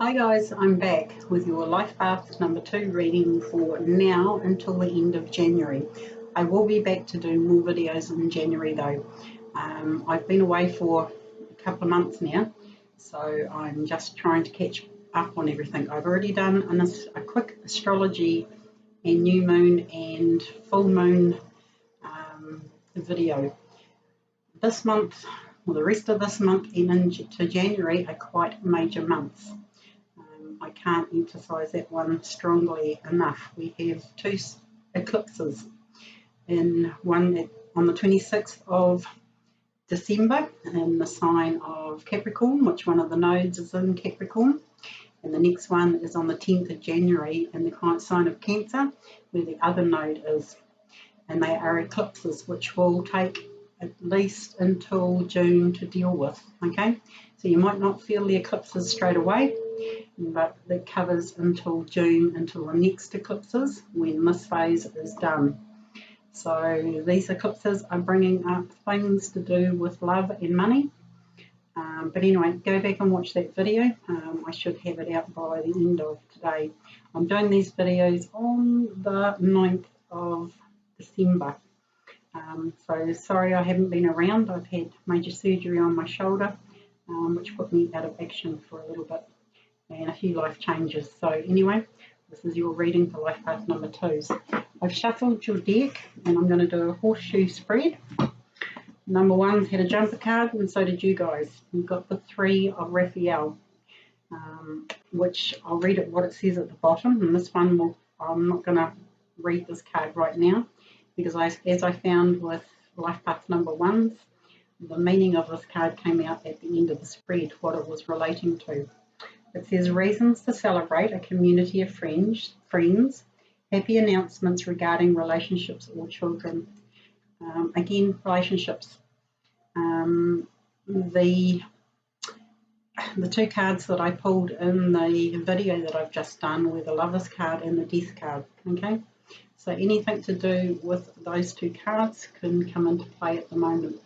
Hi guys, I'm back with your Life Path number 2 reading for now until the end of January. I will be back to do more videos in January though. I've been away for a couple of months now, so I'm just trying to catch up on everything. I've already done a quick astrology and new moon and full moon video. This month, or the rest of this month and into January, are quite major months. I can't emphasise that one strongly enough. We have two eclipses, and one on the 26th of December in the sign of Capricorn, which one of the nodes is in Capricorn, and the next one is on the 10th of January in the sign of Cancer, where the other node is. And they are eclipses which will take at least until June to deal with, okay? So you might not feel the eclipses straight away, but it covers until June, until the next eclipses, when this phase is done. So these eclipses are bringing up things to do with love and money. But anyway, go back and watch that video. I should have it out by the end of today. I'm doing these videos on the 9th of December. So sorry I haven't been around. I've had major surgery on my shoulder, which put me out of action for a little bit, and a few life changes. So anyway, this is your reading for Life Path number 2. I've shuffled your deck and I'm going to do a horseshoe spread. Number 1's had a jumper card, and so did you guys. You've got the 3 of Raphael, which I'll read it what it says at the bottom, and this one I'm not going to read this card right now, because as I found with Life Path number 1's, the meaning of this card came out at the end of the spread, what it was relating to. It says, reasons to celebrate a community of friends, happy announcements regarding relationships or children. Again, relationships. The 2 cards that I pulled in the video that I've just done were the Lovers card and the Death card, okay? So anything to do with those 2 cards can come into play at the moment.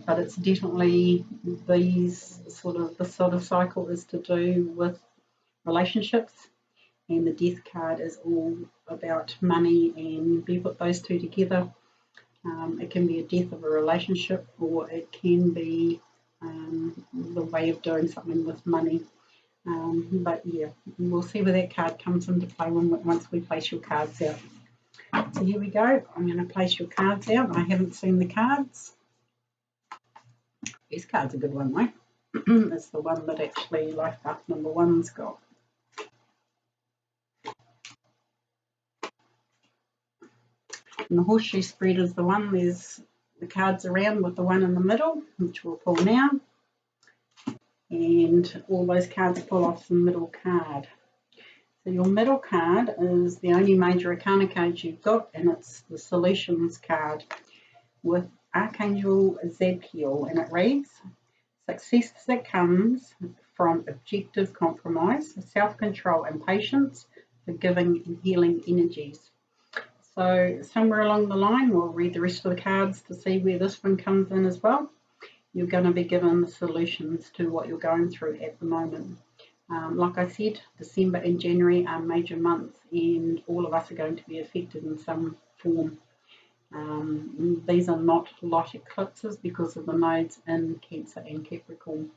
But it's definitely this sort of cycle is to do with relationships, and the Death card is all about money, and if you put those 2 together, it can be a death of a relationship, or it can be the way of doing something with money. But yeah, we'll see where that card comes into play once we place your cards out. So here we go. I'm going to place your cards out. I haven't seen the cards. This card's a good one though. It's the one that actually Life Path number 1's got. And the horseshoe spread is the one. There's the cards around with the one in the middle, which we'll pull now. And all those cards pull off the middle card. So your middle card is the only major arcana card you've got, and it's the solutions card with Archangel Zadkiel, and it reads, success that comes from objective compromise, self-control and patience, forgiving and healing energies. So somewhere along the line, we'll read the rest of the cards to see where this one comes in as well. You're going to be given the solutions to what you're going through at the moment. Like I said, December and January are major months, and all of us are going to be affected in some form. These are not light eclipses because of the nodes in Cancer and Capricorn.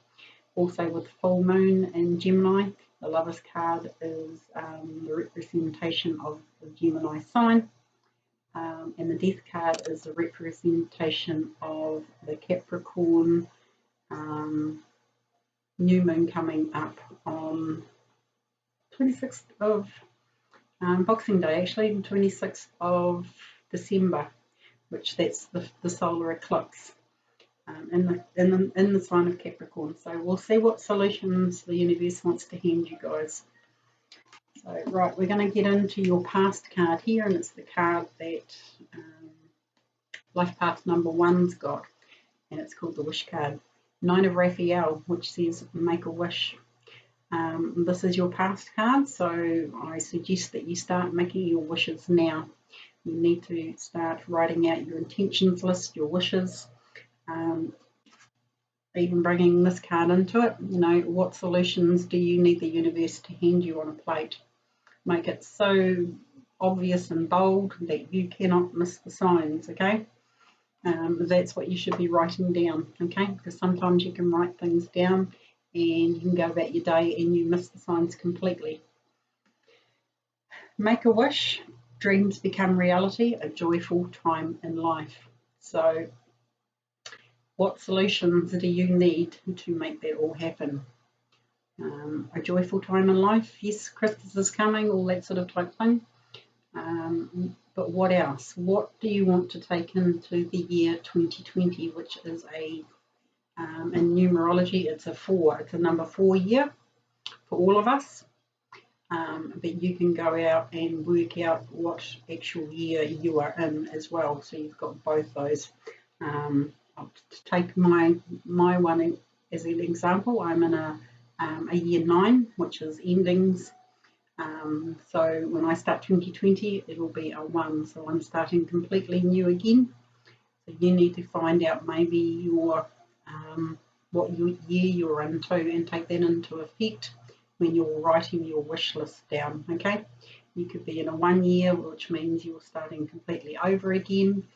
Also with full moon in Gemini, the Lovers card is the representation of the Gemini sign, and the Death card is the representation of the Capricorn new moon coming up on 26th of Boxing Day, actually, 26th of December, which that's the solar eclipse in the sign of Capricorn. So we'll see what solutions the universe wants to hand you guys. So right, we're going to get into your past card here, and it's the card that Life Path number 1's got, and it's called the Wish card. 9 of Raphael, which says make a wish. This is your past card, so I suggest that you start making your wishes now. You need to start writing out your intentions list, your wishes. even bringing this card into it, you know, what solutions do you need the universe to hand you on a plate? Make it so obvious and bold that you cannot miss the signs, okay? That's what you should be writing down, okay? Because sometimes you can write things down and you can go about your day and you miss the signs completely. Make a wish, dreams become reality, a joyful time in life. So what solutions do you need to make that all happen? A joyful time in life, yes, Christmas is coming, all that sort of type thing. But what else? What do you want to take into the year 2020, which is in numerology, it's a 4. It's a number 4 year for all of us. But you can go out and work out what actual year you are in as well. So you've got both those. I'll take my one as an example. I'm in a year 9, which is endings. So when I start 2020, it'll be a 1. So I'm starting completely new again. So you need to find out maybe your what year you're into and take that into effect when you're writing your wish list down, okay? You could be in a 1 year, which means you're starting completely over again.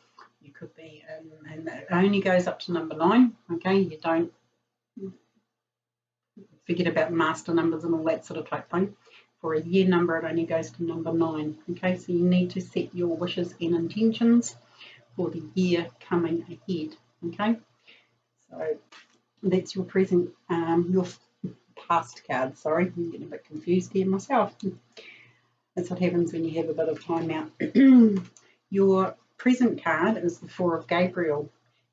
You could be in, and it only goes up to number 9, okay? You don't forget about master numbers and all that sort of type thing. For a year number, it only goes to number 9, okay? So you need to set your wishes and intentions for the year coming ahead, okay? So that's your present, your past card, sorry, I'm getting a bit confused here myself. That's what happens when you have a bit of time out. Your present card is the 4 of Gabriel.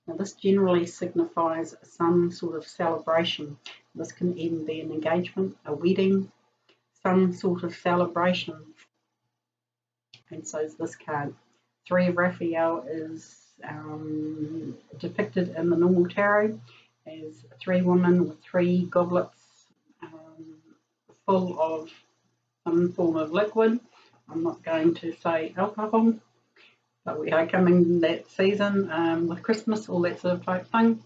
Now this generally signifies some sort of celebration. This can even be an engagement, a wedding, some sort of celebration. And so is this card. 3 of Raphael is depicted in the normal tarot as 3 women with 3 goblets full of some form of liquid. I'm not going to say alcohol, but we are coming that season with Christmas, all that sort of type thing,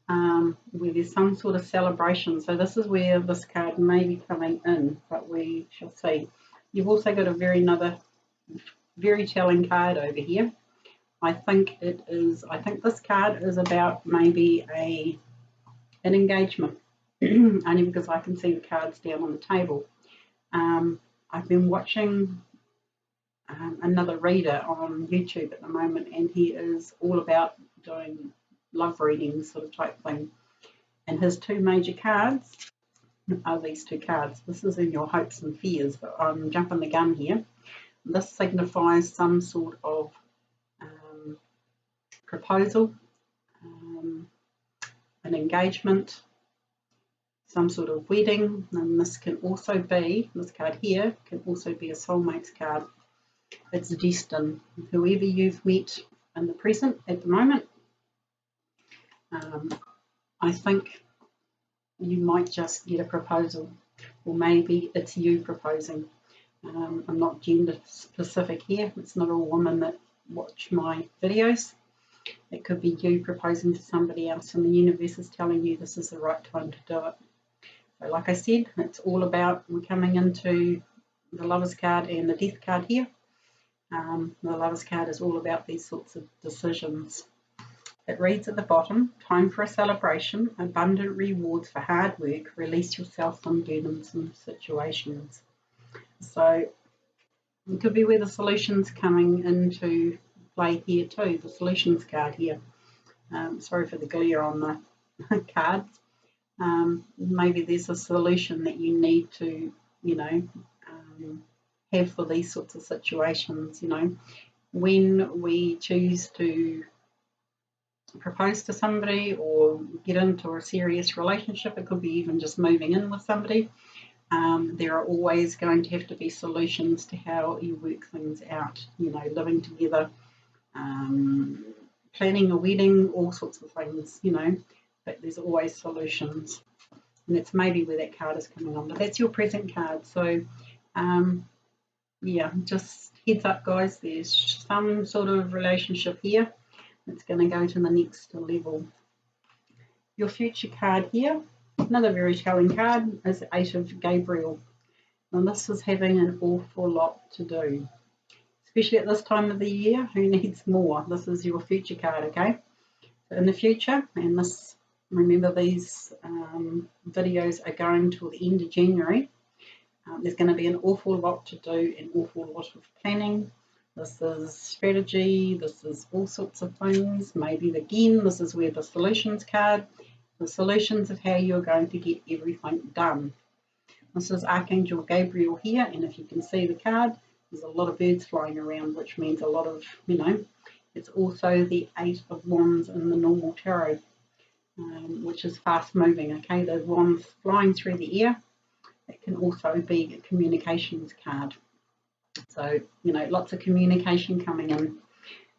where there's some sort of celebration. So this is where this card may be coming in, but we shall see. You've also got another very telling card over here. I think this card is about maybe an engagement. Only because I can see the cards down on the table. I've been watching another reader on YouTube at the moment, and he is all about doing love readings sort of type thing. And his 2 major cards are these 2 cards. This is in your hopes and fears, but I'm jumping the gun here. This signifies some sort of proposal, an engagement, some sort of wedding, and this can also be, this card here, can also be a soulmate's card. It's destined. Whoever you've met in the present at the moment, I think you might just get a proposal, or maybe it's you proposing. I'm not gender specific here. It's not all women that watch my videos. It could be you proposing to somebody else, and the universe is telling you this is the right time to do it. So like I said, it's all about, we're coming into the Lover's card and the Death card here. The Lover's card is all about these sorts of decisions. It reads at the bottom, time for a celebration, abundant rewards for hard work, release yourself from burdensome situations. So it could be where the solution's coming into play here too, the solutions card here. Sorry for the glare on the cards. Maybe there's a solution that you need to, have for these sorts of situations. When we choose to propose to somebody or get into a serious relationship, it could be even just moving in with somebody. There are always going to have to be solutions to how you work things out, living together, planning a wedding, all sorts of things, but there's always solutions. And that's maybe where that card is coming on. But that's your present card. So, yeah, just heads up, guys, there's some sort of relationship here that's going to go to the next level. Your future card here, another very telling card, is the Eight of Gabriel. And this is having an awful lot to do, especially at this time of the year. Who needs more? This is your future card, okay? So in the future, and this, remember these videos are going till the end of January. There's going to be an awful lot to do, an awful lot of planning. This is strategy, this is all sorts of things. Maybe again, this is where the solutions card, the solutions of how you're going to get everything done. This is Archangel Gabriel here, and if you can see the card, there's a lot of birds flying around, which means a lot of, it's also the Eight of Wands in the normal tarot, which is fast moving, okay? The wands flying through the air. It can also be a communications card. So, lots of communication coming in.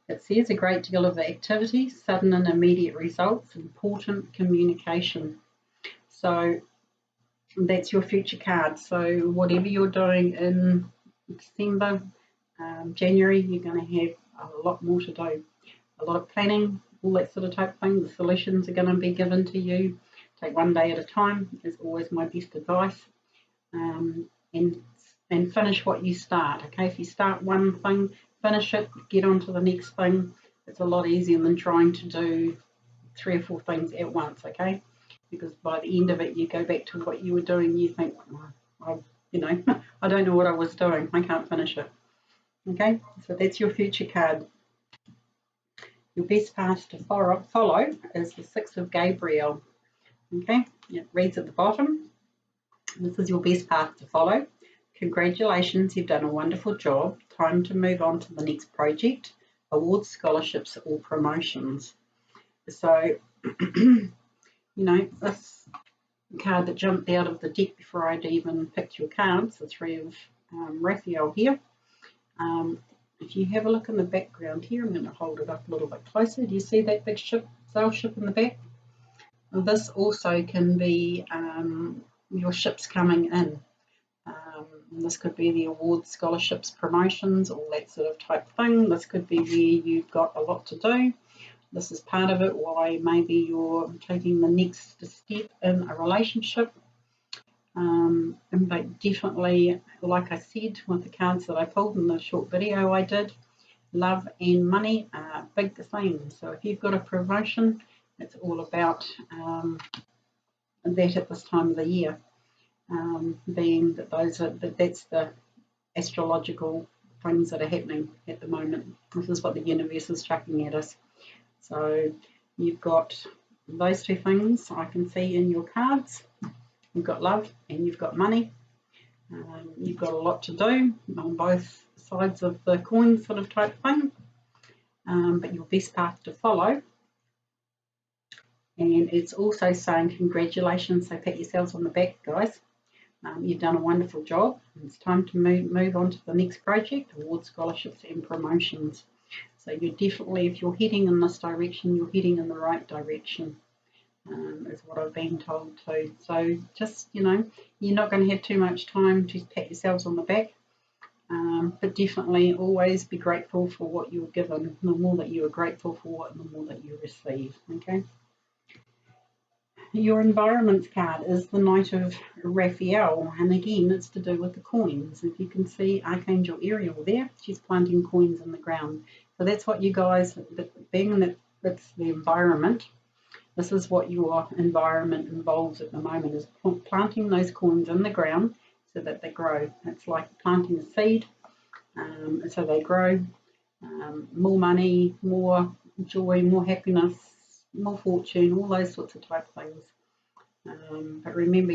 It says a great deal of activity, sudden and immediate results, important communication. So that's your future card. So whatever you're doing in December, January, you're going to have a lot more to do. A lot of planning, all that sort of type thing. The solutions are going to be given to you. Take one day at a time is always my best advice. And finish what you start, okay? If you start one thing, finish it, get on to the next thing. It's a lot easier than trying to do 3 or 4 things at once, okay? Because by the end of it, you go back to what you were doing, you think, I don't know what I was doing, I can't finish it, okay? So that's your future card. Your best path to follow is the Six of Gabriel, okay? It reads at the bottom. This is your best path to follow. Congratulations, you've done a wonderful job. Time to move on to the next project, awards, scholarships, or promotions. So, this card that jumped out of the deck before I'd even picked your cards, the Three of Raphael here. If you have a look in the background here, I'm going to hold it up a little bit closer. Do you see that big sail ship in the back? Well, this also can be your ships coming in. This could be the awards, scholarships, promotions, all that sort of type thing. This could be where you've got a lot to do. This is part of it, why maybe you're taking the next step in a relationship. But definitely, like I said, with the cards that I pulled in the short video I did, love and money are big themes. So if you've got a promotion, it's all about that at this time of the year. Being that that's the astrological things that are happening at the moment. This is what the universe is chucking at us. So you've got those 2 things I can see in your cards. You've got love and you've got money. You've got a lot to do on both sides of the coin sort of type thing. But your best path to follow. And it's also saying congratulations, so pat yourselves on the back, guys. You've done a wonderful job. It's time to move on to the next project, awards, scholarships and promotions. So you're definitely, if you're heading in this direction, you're heading in the right direction, is what I've been told too. So just, you're not going to have too much time to pat yourselves on the back, but definitely always be grateful for what you were given. The more that you are grateful for, the more that you receive, okay? Your environments card is the Knight of Raphael, and again it's to do with the coins. If you can see Archangel Ariel there, she's planting coins in the ground. So that's what you guys, being that it's the environment, this is what your environment involves at the moment, is planting those coins in the ground so that they grow. It's like planting a seed, so they grow. More money, more joy, more happiness, more fortune, all those sorts of type things. But remember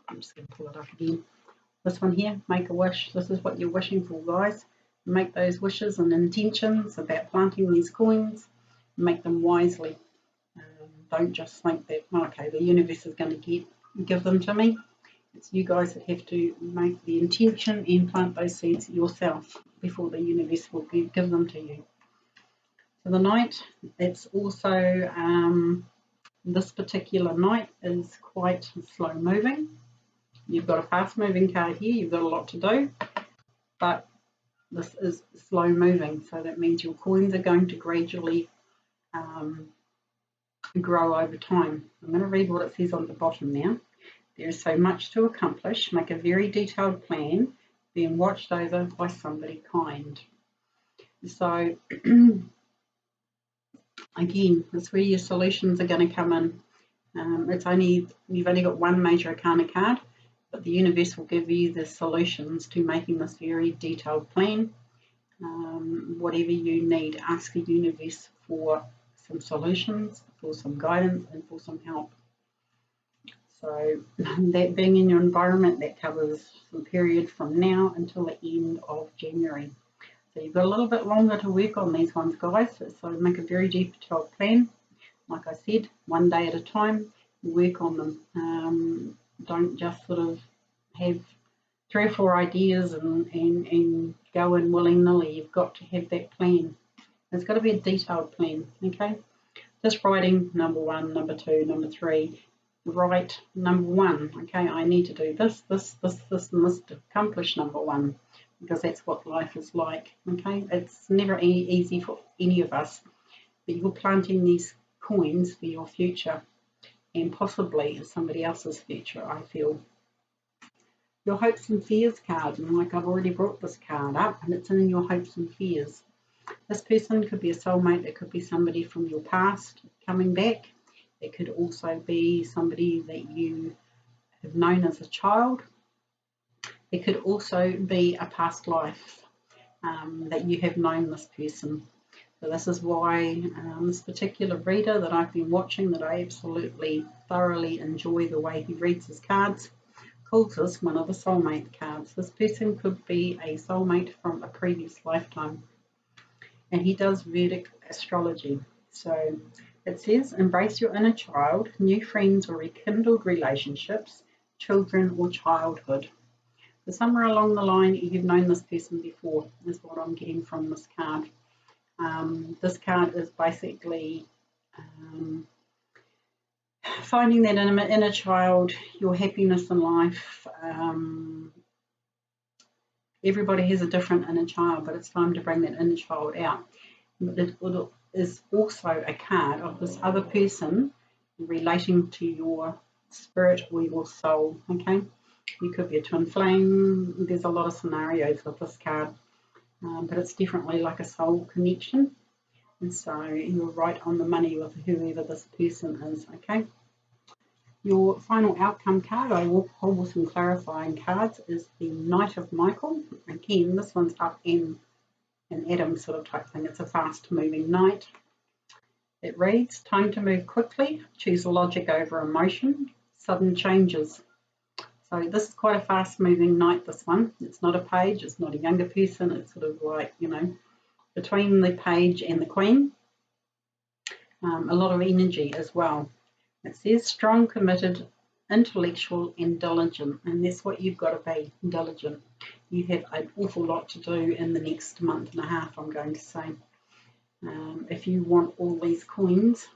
I'm just going to pull it up again. This one here, make a wish. This is what you're wishing for, guys. Make those wishes and intentions about planting these coins. Make them wisely. Don't just think that, okay, the universe is going to give them to me. It's you guys that have to make the intention and plant those seeds yourself before the universe will give them to you. For the Knight, it's also, this particular Knight is quite slow moving. You've got a fast moving card here, you've got a lot to do, but this is slow moving, so that means your coins are going to gradually grow over time. I'm going to read what it says on the bottom now. There is so much to accomplish. Make a very detailed plan, being watched over by somebody kind. So again, that's where your solutions are going to come in. You've only got one major arcana card, but the universe will give you the solutions to making this very detailed plan. Whatever you need, ask the universe for some solutions, for some guidance, and for some help. So that being in your environment, that covers the period from now until the end of January. So you've got a little bit longer to work on these ones, guys. So make a very detailed plan. Like I said, one day at a time, work on them. Don't just sort of have 3 or 4 ideas and go in willy-nilly. You've got to have that plan. It's got to be a detailed plan, okay? Just writing number 1, number 2, number 3. Write number 1, okay? I need to do this, and this to accomplish number 1, because that's what life is like, okay? It's never easy for any of us, but you're planting these coins for your future and possibly somebody else's future, I feel. Your hopes and fears card, and like I've already brought this card up, and it's in your hopes and fears. This person could be a soulmate, it could be somebody from your past coming back, it could also be somebody that you have known as a child, it could also be a past life that you have known this person. So this is why this particular reader that I've been watching, that I absolutely thoroughly enjoy the way he reads his cards, calls this one of the soulmate cards. This person could be a soulmate from a previous lifetime. And he does Vedic astrology. So it says, embrace your inner child, new friends or rekindled relationships, children or childhood. So somewhere along the line, you've known this person before, is what I'm getting from this card. This card is basically finding that inner child, your happiness in life. Everybody has a different inner child, but it's time to bring that inner child out. It is also a card of this other person relating to your spirit or your soul, okay? You could be a twin flame. There's a lot of scenarios with this card, but it's definitely like a soul connection. And so you're right on the money with whoever this person is, okay? Your final outcome card, I will pull with some clarifying cards, is the Knight of Michael. Again, this one's up in an Adam sort of type thing. It's a fast-moving knight. It reads, time to move quickly, choose logic over emotion, sudden changes. So this is quite a fast-moving knight, this one. It's not a page, it's not a younger person, it's sort of like, you know, between the page and the queen. A lot of energy as well. It says strong, committed, intellectual and diligent, and that's what you've got to be, diligent. You have an awful lot to do in the next month and a half, I'm going to say. If you want all these coins,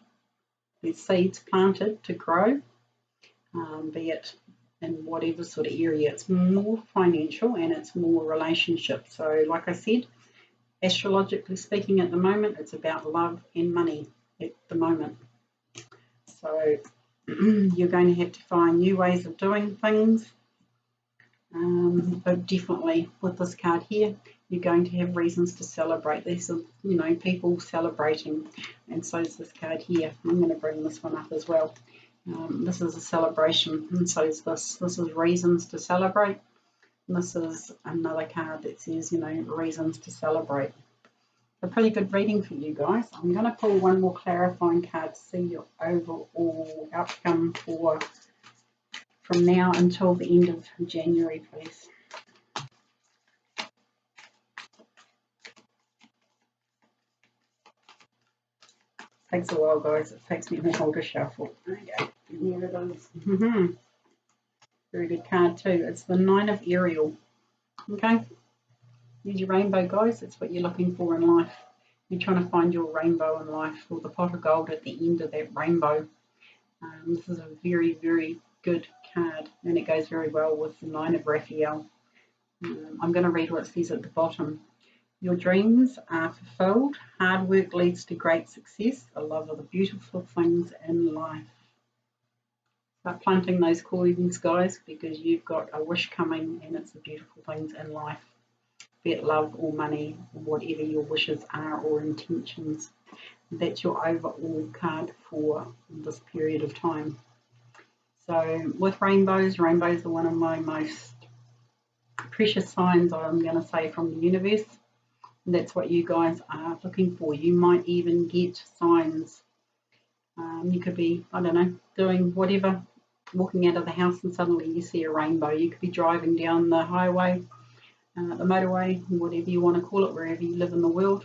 these seeds planted to grow, be it in whatever sort of area, it's more financial and it's more relationship. So like I said, astrologically speaking at the moment, it's about love and money at the moment. So you're going to have to find new ways of doing things. But definitely with this card here, you're going to have reasons to celebrate. These are, you know, people celebrating, and so is this card here. I'm going to bring this one up as well. This is a celebration, and so is this. This is reasons to celebrate. And this is another card that says, you know, reasons to celebrate. A pretty good reading for you guys. I'm going to pull one more clarifying card to see your overall outcome for from now until the end of January, please. Takes a while, guys. It takes me a while to shuffle. Okay, here it is. Very good card too. It's the Nine of Ariel. Okay, use your rainbow, guys. That's what you're looking for in life. You're trying to find your rainbow in life, or the pot of gold at the end of that rainbow. This is a very, very good card, and it goes very well with the Nine of Raphael. I'm going to read what it says at the bottom. Your dreams are fulfilled. Hard work leads to great success. The love of the beautiful things in life. Start planting those coins, guys, because you've got a wish coming and it's the beautiful things in life. Be it love or money, or whatever your wishes are or intentions. That's your overall card for this period of time. So with rainbows are one of my most precious signs, I'm going to say, from the universe. And that's what you guys are looking for. You might even get signs. You could be, I don't know, doing whatever, walking out of the house and suddenly you see a rainbow. You could be driving down the highway, the motorway, whatever you want to call it, wherever you live in the world,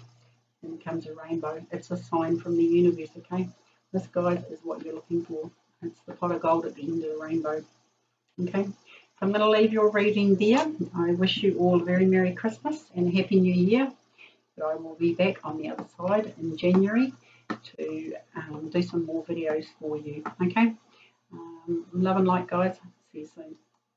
and it comes a rainbow. It's a sign from the universe, okay? This, guys, is what you're looking for. It's the pot of gold at the end of the rainbow, okay? So I'm going to leave your reading there. I wish you all a very Merry Christmas and a Happy New Year. But I will be back on the other side in January to do some more videos for you, okay? Love and light, guys. See you soon.